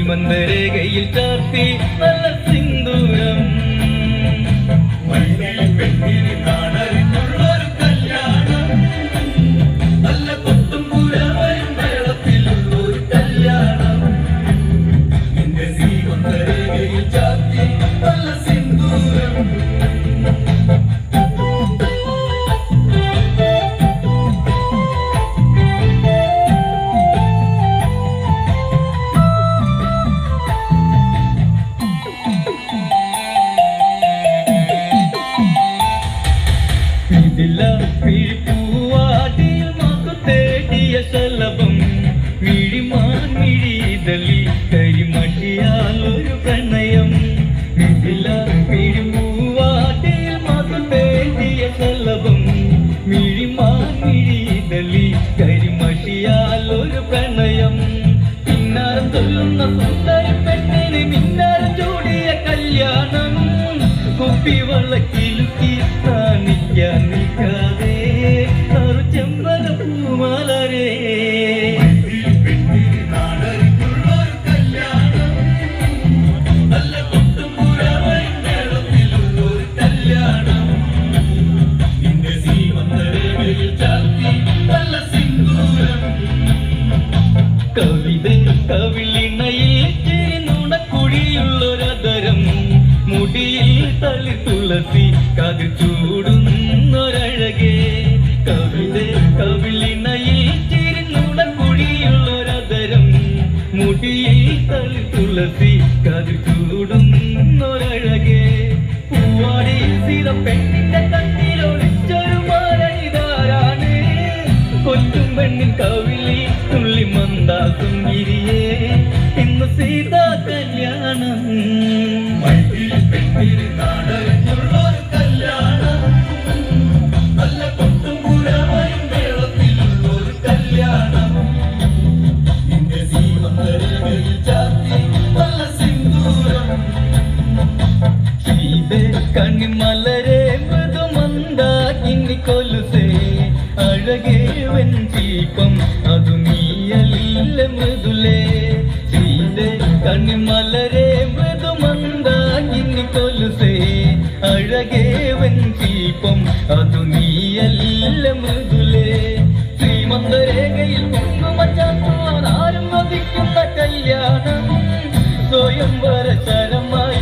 സീമന്തരേഖയിൽ ചാർത്തി നല്ല സിന്ദൂരം കാണറിഞ്ഞുള്ളൊരു കല്യാണം നല്ല കൊത്തും പുരവയും മേളത്തിലുള്ളൊരു കല്യാണം നിന്റെ സീമന്തരേഖയിൽ ചാർത്തി നല്ല സിന്ദൂരം പൂവാടിയിൽ മാക്കു തേടിയ ശലഭം മിഴിമാൻ മിഴിതലി കരിമഷിയാൽ ഒരു പ്രണയം പൂവാടിയിൽ മാക്കു തേടിയ ശലഭം മിഴിമാൻ മിഴിതലി കരിമഷിയാൽ ഒരു പ്രണയം പിന്നാരം ചൊല്ലുന്ന സുന്ദരി പെണ്ണിന് മിന്നാരം ചൂടിയ കല്യാണം കുപ്പിവളക്കിലുക്കി കാണിക്കാൻ നിൽക്കാതെ ചെമ്പകപ്പൂമാലരേ കവിത കവിളിണയിൽ നുണക്കുഴിയുള്ളൊരതരം മുടിയിൽ തളി തുളസി കതിർ ചൂടുന്നൊരഴകേ കവിത കവിളിണയിൽ നുണക്കുഴിയുള്ളൊരതരം മുടിയിൽ തളി തുളസി കതിർ ചൂടുന്നൊരഴകേ പൂവാടി സ്ഥിര പെണ്ണിന്റെ കണ്ണിലൊളിച്ചൊരു മാരണിതാരാണ് കൊച്ചും പെണ്ണിൻ കവിളി തുള്ളി മന്ദാക്കും ഗിരിയേ ഇന്ന് സീതാ കല്യാണം കാണറിഞ്ഞുള്ളൊരു കല്യാണം നല്ല കൊത്തും പുരവയും മേളത്തിലുള്ളൊരു കല്യാണം നിന്റെ സീമന്തരേഖയിൽ ചാർത്തി നല്ല സിന്ദൂരം സീതേ കണ്ണിമലരെ മൃദുമന്ദാകിനി കൊലുസേ അഴകേ വെഞ്ചീപ്പം അതു നീയലില്ല മൃദുലേ സീതേ കണ്ണിമലരെ മൃദുമന്ദാകിനി കൊലുസേ അഴകേ വെഞ്ചീപ്പം അതു നീയലില്ല മൃദുലേ ശ്രീമന്തരേഖയിൽ കുങ്കുമച്ചാർത്തുവാൻ ആരും വധിക്കുന്ന കല്യാണം സ്വയംവര ശരമായി